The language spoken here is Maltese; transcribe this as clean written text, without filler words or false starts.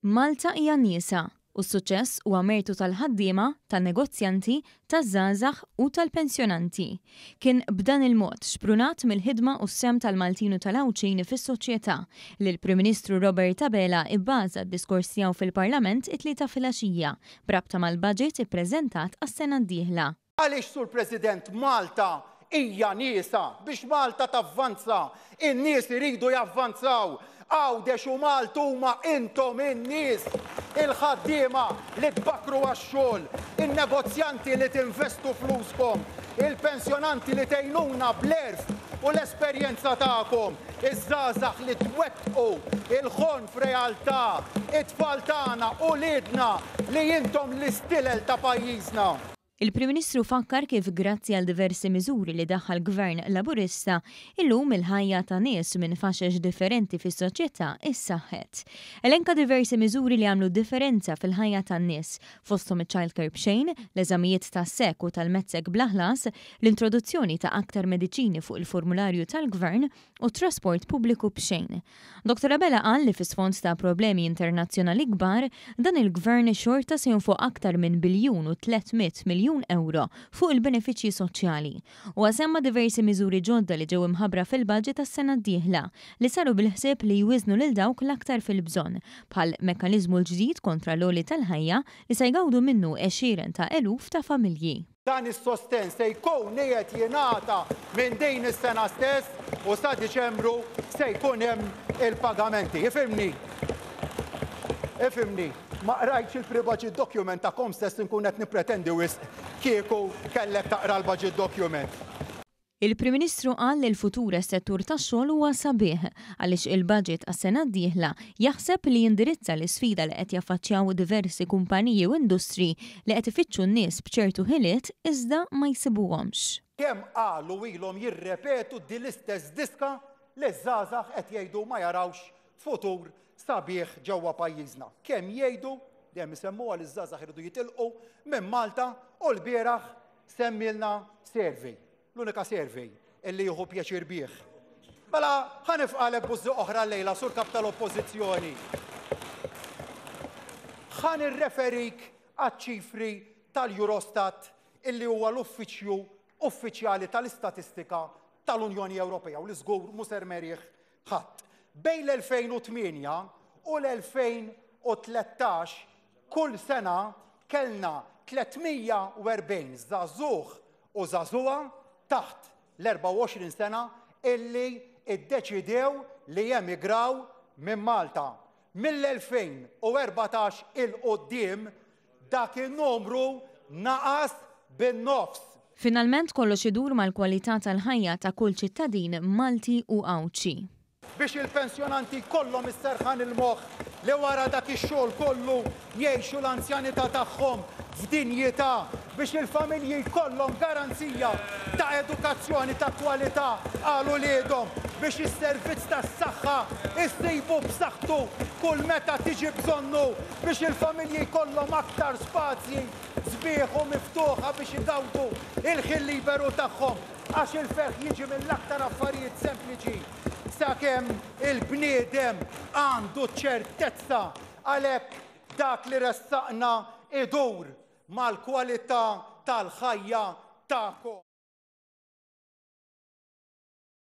Malta hija niesa u s-suċċess huwa mertu tal-ħaddiema, tan-negozjanti, taż-żgħażagħ u tal-pensjonanti. Kien b'dan il-mod xprunat mill-ħidma u s-sem tal-Maltin u tal-Awċini fis-soċjetà li l-Prim Ministru Robert Abela ibbaża d-diskors tiegħu fil-Parlament it-tlieta filgħaxija b'rabta mal-baġit ippreżentat għas-sena d-dieħla. Għaliex sur President Malta hija niesa biex Malta tavvanza, in-nies iridu javvanzaw. Għawdex u Malta huma intom in-nies, il-ħaddiema li tbakkru għax-xogħol, in-negozjanti li tinvestu fluskom, il-pensjonanti li tgħinuna bl-erf u l-esperjenza tagħkom, iż-żgħażagħ li twettqu il-ħolm f'realtà, it-tfal tagħna u liedna li intom l-istilel ta' pajjiżna. Il-Prim Ministru fakkar kif grazzi għal diversi miżuri li daħħal Gvern Laburista illum il-ħajja ta' nies minn faxex differenti fis-soċjetà issaħħet. Elenka diversi miżuri li għamlu differenza fil-ħajja tan-nies fosthom iċ-childcare b'xejn, l-eżamijiet tas-sek u tal-mezzek bl-aħlas, l-introduzzjoni ta' aktar mediċini fuq il-formularju tal-Gvern u trasport pubbliku b'xejn. Dr. Abela qal li fis-sfond ta' problemi internazzjonali kbar, dan il-Gvern xorta se jonfoq aktar minn biljun u 300 miljun euro fuq il-benefiċċji soċjali u għasemma diversi miżuri ġodda li ġew imħabbra fil-budget tas-sena d-dieħla li saru bil-ħsieb li jwiżnu lil dawk l-aktar fil-bżonn bħal mekkaniżmu l-ġdid kontra l-għoli tal-ħajja li se jgawdu minnu 20 ta' eluf ta' familji. Dan is-sosten se jkun qed jingħata minn din is-sena stess u sa Diċembru se jkun hemm il-pagamenti. Ifhimni. Ma qrajtx il-pre-budget document tagħkom stess inkun qed nippretendi wisq kieku kellek taqra l-budget document. Il-Prim Ministru qal li l-futur settur tax-xogħol huwa sabiħ għaliex il-budget għas-sena d-dieħla jaħseb li jindirizza l-isfida li qed jaffaċċjaw diversi kumpaniji u industri li qed ifittxu n-nies b'ċertu ħiliet iżda ma jsibuhomx. Kemm qalu ilhom jirrepetu din l-istess diska li żgħażagħ qed jgħidu ma jarawx futur sabiħ ġewwa pajjiżna. Kemm jgħidu dejjem isemmuha li żgħażagħ iridu jitilqu minn Malta u l-bieraħ semmilna survey. L-unika survey illi jieħu pjaċir bih. Mela ħanifqalek bużi oħra lejla sur kap tal-Oppożizzjoni. Ħan irreferik għaċ-ċifri tal-Eurostat illi huwa l-uffiċċju uffiċjali tal-istatistika tal-Unjoni Ewropea u li żgur mhux ser merjieħ ħadd. Bejn l-2008 u l-2013 kull sena kellna 340 żagħżugħ u żagħżugħa taħt l-24 sena illi iddeċidew li jemigraw minn Malta. Mill-2014 il-qoddim dak in-numru naqas bin-nofs. Finalment kollox idur mal-kwalità tal-ħajja ta' kull ċittadin Malti u Awċi. Biex il-pensjonanti kollhom isserħan il-moħħ li wara dak ix-xogħol kollu jgħixu l-anzjanità tagħhom f'dinjità biex il-familji jkollhom garanzija ta' edukazzjoni ta' kwalità għal uliedhom biex is-servizz tas-saħħa issibu b'saħħtu kull meta tiġi bżonnu biex il-familji jkollhom aktar spazji sbieħ u miftuħa biex igawdu il-ħin liberu tagħhom għax il-ferħ jiġi mill-aktar affarijiet sempliċi. Sakemm il-bniedem għandu ċertezza għalhekk dak li ressaqna idur mal-kwalità tal-ħajja tagħkom.